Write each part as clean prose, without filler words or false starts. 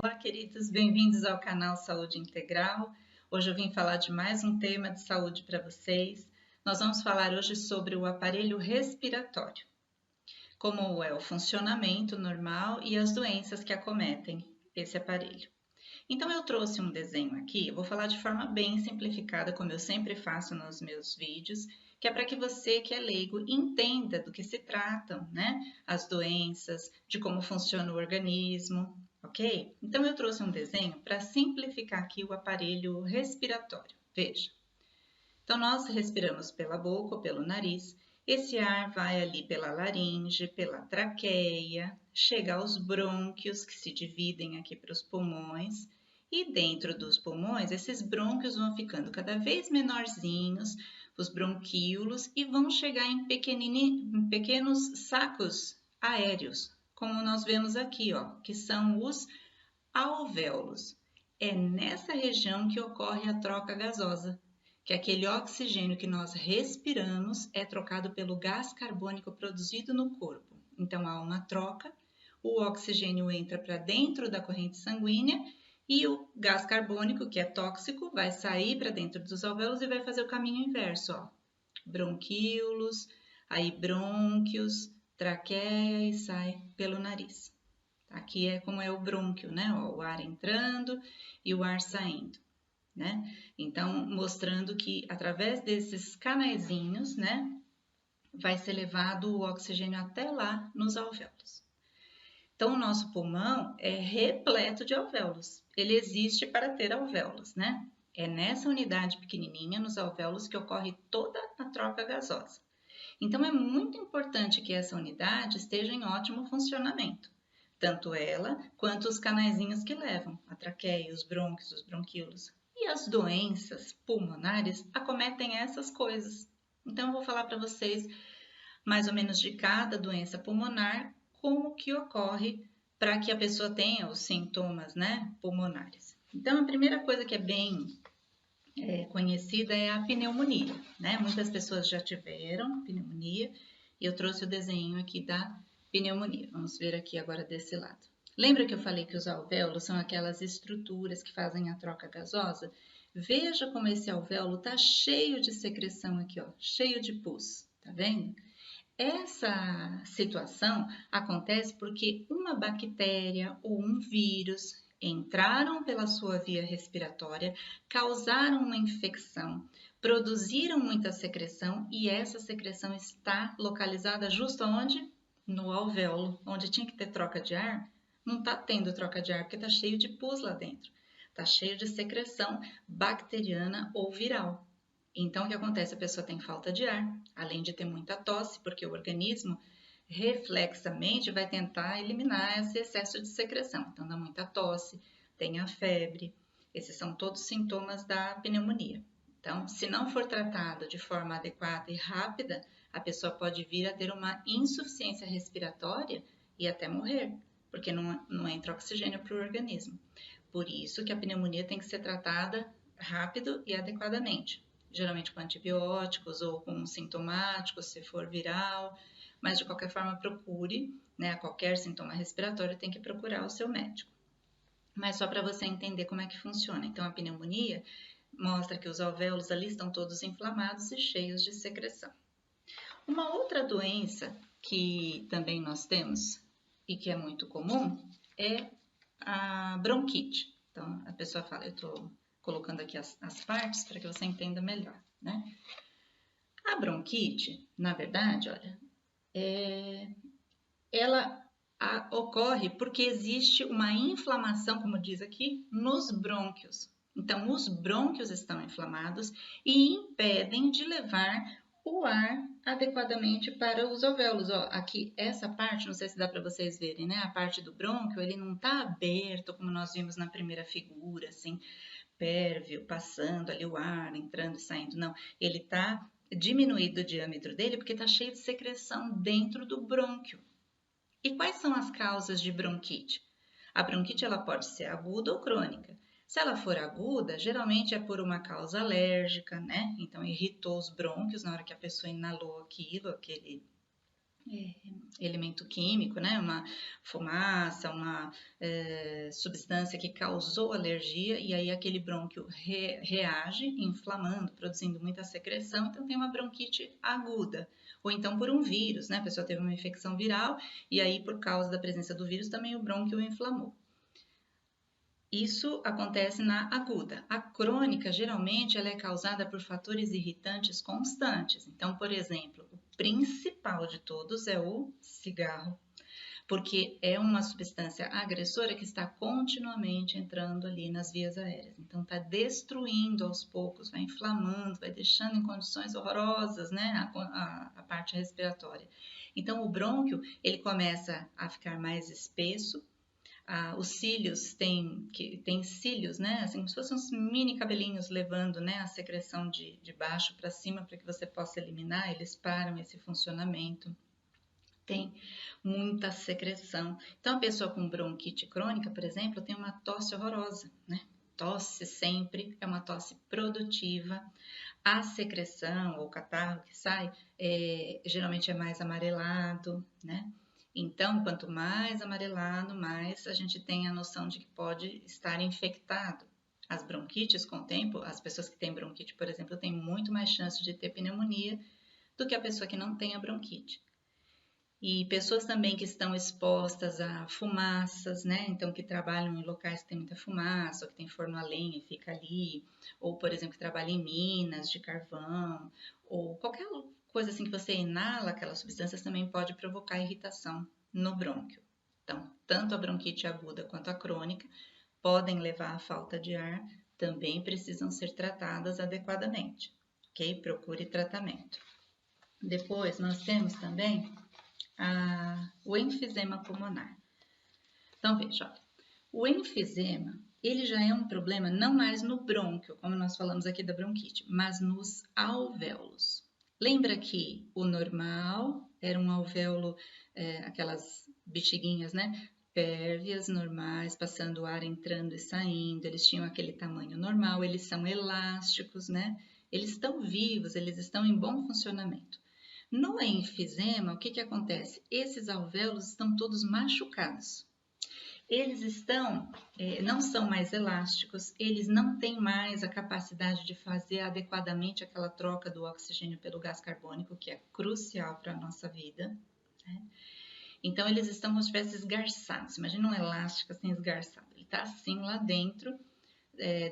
Olá, queridos, bem-vindos ao canal Saúde Integral. Hoje eu vim falar de mais um tema de saúde para vocês. Nós vamos falar hoje sobre o aparelho respiratório, como é o funcionamento normal e as doenças que acometem esse aparelho. Então eu trouxe um desenho aqui, eu vou falar de forma bem simplificada, como eu sempre faço nos meus vídeos, que é para que você que é leigo entenda do que se tratam, né? As doenças, de como funciona o organismo, ok? Então eu trouxe um desenho para simplificar aqui o aparelho respiratório. Veja. Então nós respiramos pela boca ou pelo nariz. Esse ar vai ali pela laringe, pela traqueia, chega aos brônquios que se dividem aqui para os pulmões. E dentro dos pulmões, esses brônquios vão ficando cada vez menorzinhos, os bronquíolos, e vão chegar em pequenos sacos aéreos, como nós vemos aqui, ó, que são os alvéolos. É nessa região que ocorre a troca gasosa, que aquele oxigênio que nós respiramos é trocado pelo gás carbônico produzido no corpo. Então há uma troca, o oxigênio entra para dentro da corrente sanguínea e o gás carbônico, que é tóxico, vai sair para dentro dos alvéolos e vai fazer o caminho inverso, ó. Bronquíolos, aí brônquios, traqueia e sai pelo nariz. Aqui é como é o brônquio, né? O ar entrando e o ar saindo, né? Então, mostrando que através desses canaizinhos, né, vai ser levado o oxigênio até lá nos alvéolos. Então, o nosso pulmão é repleto de alvéolos. Ele existe para ter alvéolos, né? É nessa unidade pequenininha, nos alvéolos, que ocorre toda a troca gasosa. Então, é muito importante que essa unidade esteja em ótimo funcionamento. Tanto ela quanto os canaizinhos que levam, a traqueia, os brônquios, os bronquíolos. E as doenças pulmonares acometem essas coisas. Então, eu vou falar para vocês mais ou menos de cada doença pulmonar, como que ocorre para que a pessoa tenha os sintomas, né, pulmonares. Então, a primeira coisa que é bem conhecida é a pneumonia, né? Muitas pessoas já tiveram pneumonia e eu trouxe o desenho aqui da pneumonia. Vamos ver aqui agora desse lado. Lembra que eu falei que os alvéolos são aquelas estruturas que fazem a troca gasosa? Veja como esse alvéolo está cheio de secreção aqui, ó, cheio de pus, tá vendo? Essa situação acontece porque uma bactéria ou um vírus entraram pela sua via respiratória, causaram uma infecção, produziram muita secreção e essa secreção está localizada justo onde? No alvéolo, onde tinha que ter troca de ar. Não está tendo troca de ar porque está cheio de pus lá dentro. Está cheio de secreção bacteriana ou viral. Então, o que acontece? A pessoa tem falta de ar, além de ter muita tosse, porque o organismo reflexamente vai tentar eliminar esse excesso de secreção. Então, dá muita tosse, tem a febre. Esses são todos sintomas da pneumonia. Então, se não for tratado de forma adequada e rápida, a pessoa pode vir a ter uma insuficiência respiratória e até morrer, porque não entra oxigênio para o organismo. Por isso que a pneumonia tem que ser tratada rápido e adequadamente, geralmente com antibióticos ou com sintomáticos, se for viral, mas de qualquer forma procure, né, qualquer sintoma respiratório tem que procurar o seu médico. Mas só para você entender como é que funciona. Então, a pneumonia mostra que os alvéolos ali estão todos inflamados e cheios de secreção. Uma outra doença que também nós temos e que é muito comum é a bronquite. Então, a pessoa fala, eu estou colocando aqui as partes para que você entenda melhor, né? A bronquite, na verdade, olha, ela ocorre porque existe uma inflamação, como diz aqui, nos brônquios. Então, os brônquios estão inflamados e impedem de levar o ar adequadamente para os alvéolos. Ó, aqui, essa parte, não sei se dá para vocês verem, né? A parte do brônquio, ele não está aberto, como nós vimos na primeira figura, assim, pérvio, passando ali o ar, entrando e saindo. Não, ele está diminuído o diâmetro dele porque está cheio de secreção dentro do brônquio. E quais são as causas de bronquite? A bronquite ela pode ser aguda ou crônica. Se ela for aguda, geralmente é por uma causa alérgica, né? Então irritou os brônquios na hora que a pessoa inalou aquilo, aquele elemento químico, né? Uma fumaça, uma substância que causou alergia e aí aquele brônquio reage, inflamando, produzindo muita secreção, então tem uma bronquite aguda. Ou então por um vírus, né? A pessoa teve uma infecção viral e aí por causa da presença do vírus também o brônquio inflamou. Isso acontece na aguda. A crônica, geralmente, ela é causada por fatores irritantes constantes. Então, por exemplo, o principal de todos é o cigarro, porque é uma substância agressora que está continuamente entrando ali nas vias aéreas. Então, está destruindo aos poucos, vai inflamando, vai deixando em condições horrorosas, né, a parte respiratória. Então, o brônquio, ele começa a ficar mais espesso. Os cílios tem cílios, né? Assim, como se fossem uns mini cabelinhos levando, né, a secreção de baixo para cima para que você possa eliminar, eles param esse funcionamento. Tem muita secreção. Então, a pessoa com bronquite crônica, por exemplo, tem uma tosse horrorosa, né? Tosse sempre, é uma tosse produtiva. A secreção ou catarro que sai, geralmente é mais amarelado, né? Então, quanto mais amarelado, mais a gente tem a noção de que pode estar infectado. As bronquites, com o tempo, as pessoas que têm bronquite, por exemplo, têm muito mais chance de ter pneumonia do que a pessoa que não tem a bronquite. E pessoas também que estão expostas a fumaças, né? Então, que trabalham em locais que tem muita fumaça, ou que tem forno a lenha e fica ali, ou, por exemplo, que trabalham em minas de carvão, ou qualquer coisa assim que você inala aquelas substâncias também pode provocar irritação no brônquio. Então, tanto a bronquite aguda quanto a crônica podem levar à falta de ar, também precisam ser tratadas adequadamente, ok? Procure tratamento. Depois, nós temos também o enfisema pulmonar. Então, veja, olha, o enfisema, ele já é um problema não mais no brônquio, como nós falamos aqui da bronquite, mas nos alvéolos. Lembra que o normal era um alvéolo, aquelas bexiguinhas, né? Pérvias normais, passando o ar entrando e saindo, eles tinham aquele tamanho normal, eles são elásticos, né? Eles estão vivos, eles estão em bom funcionamento. No enfisema, o que acontece? Esses alvéolos estão todos machucados. Eles não são mais elásticos, eles não têm mais a capacidade de fazer adequadamente aquela troca do oxigênio pelo gás carbônico, que é crucial para a nossa vida, né? Então, eles estão como se estivessem esgarçados. Imagina um elástico assim esgarçado. Ele está assim lá dentro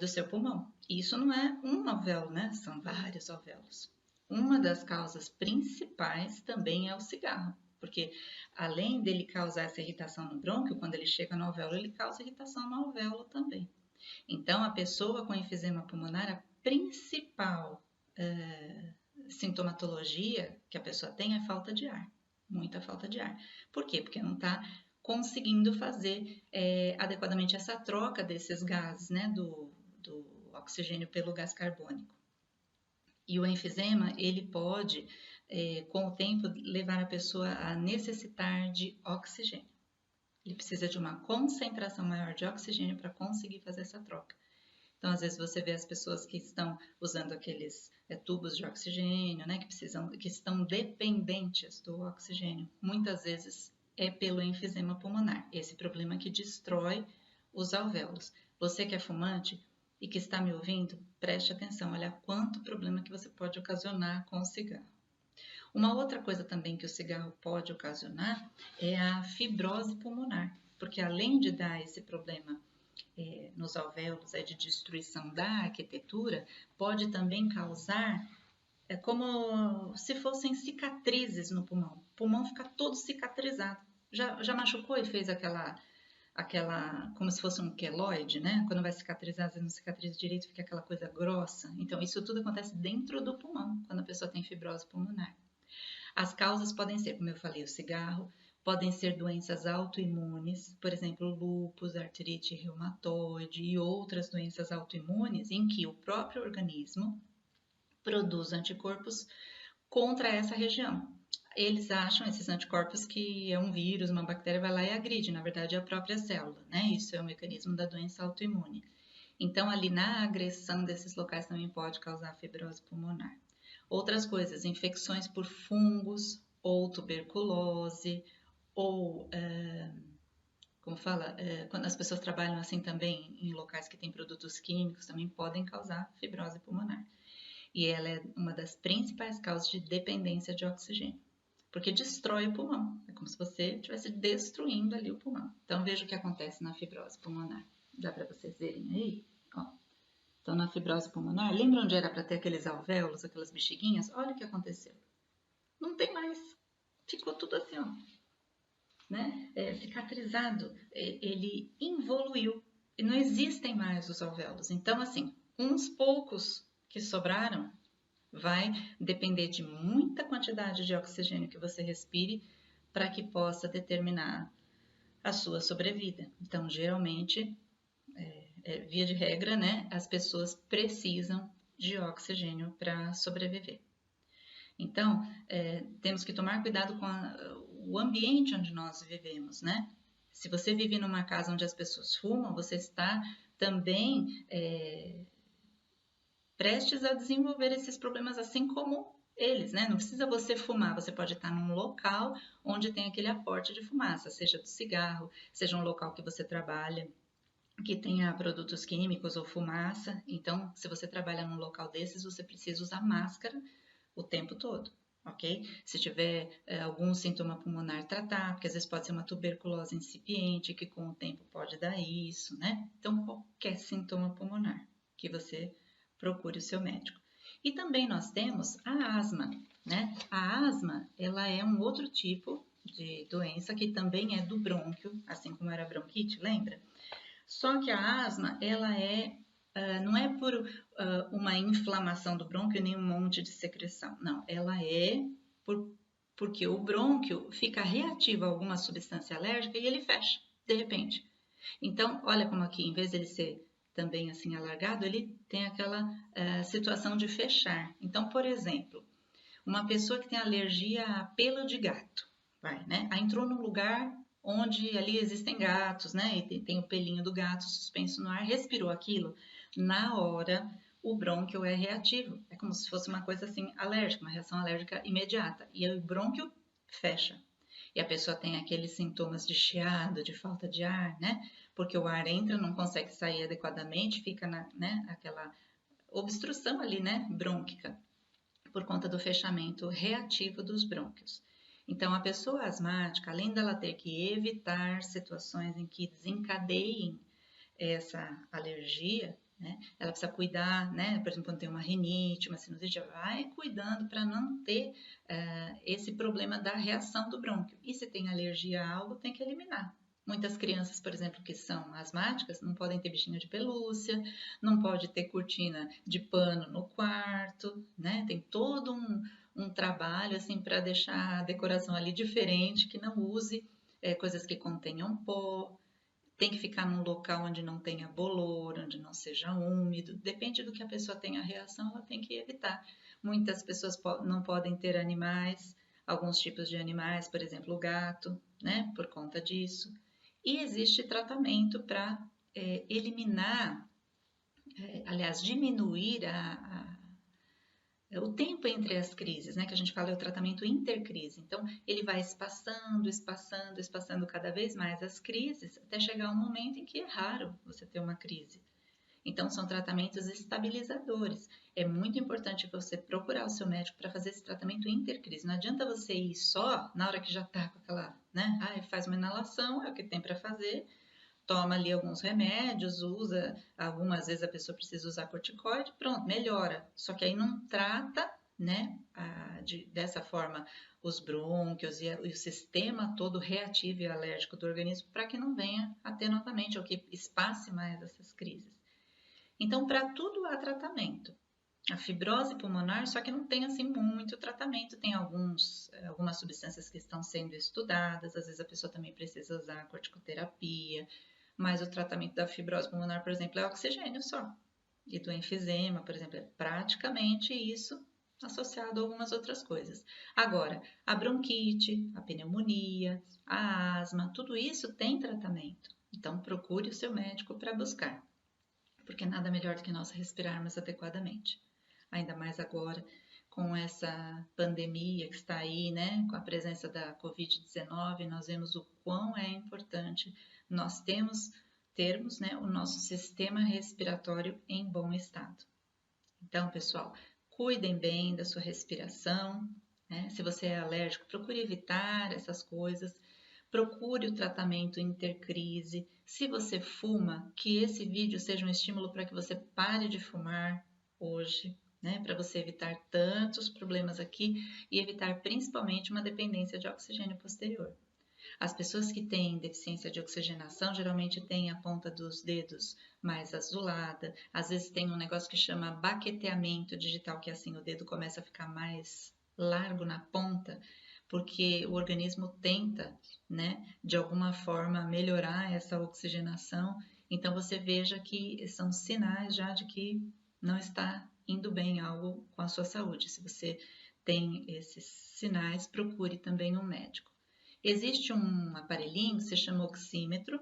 do seu pulmão. E isso não é um alvéolo, né? São vários alvéolos. Uma das causas principais também é o cigarro, porque além dele causar essa irritação no brônquio, quando ele chega no alvéolo, ele causa irritação no alvéolo também. Então, a pessoa com enfisema pulmonar, a principal sintomatologia que a pessoa tem é falta de ar, muita falta de ar. Por quê? Porque não está conseguindo fazer adequadamente essa troca desses gases, né, do oxigênio pelo gás carbônico. E o enfisema, ele pode, com o tempo, levar a pessoa a necessitar de oxigênio. Ele precisa de uma concentração maior de oxigênio para conseguir fazer essa troca. Então, às vezes você vê as pessoas que estão usando aqueles tubos de oxigênio, né, que estão dependentes do oxigênio. Muitas vezes é pelo enfisema pulmonar, esse problema que destrói os alvéolos. Você que é fumante e que está me ouvindo, preste atenção, olha quanto problema que você pode ocasionar com o cigarro. Uma outra coisa também que o cigarro pode ocasionar é a fibrose pulmonar, porque além de dar esse problema nos alvéolos de destruição da arquitetura, pode também causar como se fossem cicatrizes no pulmão. O pulmão fica todo cicatrizado. Já machucou e fez aquela como se fosse um queloide, né? Quando vai cicatrizar, às vezes não cicatriza direito, fica aquela coisa grossa. Então, isso tudo acontece dentro do pulmão, quando a pessoa tem fibrose pulmonar. As causas podem ser, como eu falei, o cigarro, podem ser doenças autoimunes, por exemplo, lúpus, artrite reumatoide e outras doenças autoimunes em que o próprio organismo produz anticorpos contra essa região. Eles acham, esses anticorpos, que é um vírus, uma bactéria vai lá e agride, na verdade é a própria célula, né? Isso é o mecanismo da doença autoimune. Então, ali na agressão desses locais também pode causar fibrose pulmonar. Outras coisas, infecções por fungos ou tuberculose, ou, como fala, quando as pessoas trabalham assim também em locais que têm produtos químicos, também podem causar fibrose pulmonar. E ela é uma das principais causas de dependência de oxigênio, porque destrói o pulmão. É como se você estivesse destruindo ali o pulmão. Então, veja o que acontece na fibrose pulmonar. Dá para vocês verem aí? Ó. Então, na fibrose pulmonar, lembra onde era para ter aqueles alvéolos, aquelas bexiguinhas? Olha o que aconteceu. Não tem mais. Ficou tudo assim, ó, né? Cicatrizado. Ele involuiu. E não existem mais os alvéolos. Então, assim, uns poucos que sobraram vai depender de muita quantidade de oxigênio que você respire para que possa determinar a sua sobrevida. Então, geralmente, via de regra, né, as pessoas precisam de oxigênio para sobreviver. Então, temos que tomar cuidado com o ambiente onde nós vivemos, né? Se você vive numa casa onde as pessoas fumam, você está também prestes a desenvolver esses problemas assim como eles, né? Não precisa você fumar, você pode estar num local onde tem aquele aporte de fumaça, seja do cigarro, seja um local que você trabalha, que tenha produtos químicos ou fumaça. Então, se você trabalha num local desses, você precisa usar máscara o tempo todo, ok? Se tiver algum sintoma pulmonar, tratar, porque às vezes pode ser uma tuberculose incipiente, que com o tempo pode dar isso, né? Então, qualquer sintoma pulmonar que você procure o seu médico. E também nós temos a asma, né? A asma, ela é um outro tipo de doença que também é do brônquio, assim como era a bronquite, lembra? Só que a asma, ela não é por uma inflamação do brônquio nem um monte de secreção. Não, ela é porque o brônquio fica reativo a alguma substância alérgica e ele fecha, de repente. Então, olha como aqui, em vez de ele ser também assim alargado, ele tem aquela situação de fechar. Então, por exemplo, uma pessoa que tem alergia a pelo de gato, né? Aí entrou num lugar onde ali existem gatos, né? E tem o pelinho do gato suspenso no ar, respirou aquilo, na hora o brônquio é reativo. É como se fosse uma coisa assim alérgica, uma reação alérgica imediata. E aí o brônquio fecha. E a pessoa tem aqueles sintomas de chiado, de falta de ar, né? Porque o ar entra, não consegue sair adequadamente, fica aquela obstrução ali, né? Brônquica, por conta do fechamento reativo dos brônquios. Então, a pessoa asmática, além dela ter que evitar situações em que desencadeiem essa alergia, né, ela precisa cuidar, né, por exemplo, quando tem uma rinite, uma sinusite, vai cuidando para não ter esse problema da reação do brônquio. E se tem alergia a algo, tem que eliminar. Muitas crianças, por exemplo, que são asmáticas, não podem ter bichinho de pelúcia, não pode ter cortina de pano no quarto, né? Tem todo um trabalho assim para deixar a decoração ali diferente, que não use coisas que contenham pó. Tem que ficar num local onde não tenha bolor, onde não seja úmido. Depende do que a pessoa tenha reação, ela tem que evitar. Muitas pessoas não podem ter animais, alguns tipos de animais, por exemplo, o gato, né? Por conta disso. E existe tratamento para eliminar, aliás, diminuir o tempo entre as crises, né? Que a gente fala é o tratamento intercrise. Então, ele vai espaçando, espaçando, espaçando cada vez mais as crises, até chegar um momento em que é raro você ter uma crise. Então, são tratamentos estabilizadores. É muito importante você procurar o seu médico para fazer esse tratamento intercrise. Não adianta você ir só na hora que já está com aquela, né? Faz uma inalação, é o que tem para fazer, toma ali alguns remédios, usa, algumas vezes a pessoa precisa usar corticoide, pronto, melhora. Só que aí não trata, né, dessa forma, os brônquios e o sistema todo reativo e alérgico do organismo para que não venha a ter novamente, ou que espace mais essas crises. Então, para tudo há tratamento. A fibrose pulmonar, só que não tem assim muito tratamento, tem algumas substâncias que estão sendo estudadas, às vezes a pessoa também precisa usar corticoterapia, mas o tratamento da fibrose pulmonar, por exemplo, é oxigênio só. E do enfisema, por exemplo, é praticamente isso associado a algumas outras coisas. Agora, a bronquite, a pneumonia, a asma, tudo isso tem tratamento. Então, procure o seu médico para buscar, porque nada melhor do que nós respirarmos adequadamente. Ainda mais agora, com essa pandemia que está aí, né, com a presença da Covid-19, nós vemos o quão é importante nós termos, né, o nosso sistema respiratório em bom estado. Então, pessoal, cuidem bem da sua respiração, né? Se você é alérgico, procure evitar essas coisas. Procure o tratamento intercrise. Se você fuma, que esse vídeo seja um estímulo para que você pare de fumar hoje, né? Para você evitar tantos problemas aqui e evitar principalmente uma dependência de oxigênio posterior. As pessoas que têm deficiência de oxigenação geralmente têm a ponta dos dedos mais azulada, às vezes tem um negócio que chama baqueteamento digital, que é assim, o dedo começa a ficar mais largo na ponta, porque o organismo tenta, né, de alguma forma melhorar essa oxigenação. Então você veja que são sinais já de que não está indo bem algo com a sua saúde. Se você tem esses sinais, procure também um médico. Existe um aparelhinho que se chama oxímetro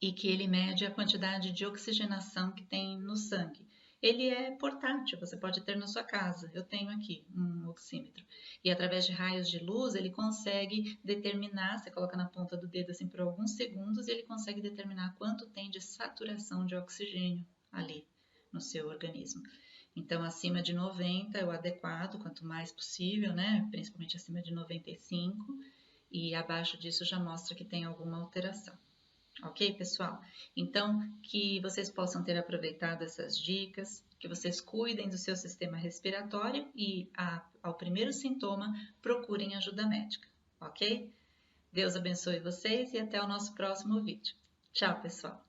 e que ele mede a quantidade de oxigenação que tem no sangue. Ele é portátil, você pode ter na sua casa. Eu tenho aqui um oxímetro. E através de raios de luz, ele consegue determinar, você coloca na ponta do dedo assim por alguns segundos, e ele consegue determinar quanto tem de saturação de oxigênio ali no seu organismo. Então, acima de 90 é o adequado, quanto mais possível, né? Principalmente acima de 95. E abaixo disso já mostra que tem alguma alteração. Ok, pessoal? Então, que vocês possam ter aproveitado essas dicas, que vocês cuidem do seu sistema respiratório e, ao primeiro sintoma, procurem ajuda médica, ok? Deus abençoe vocês e até o nosso próximo vídeo. Tchau, pessoal!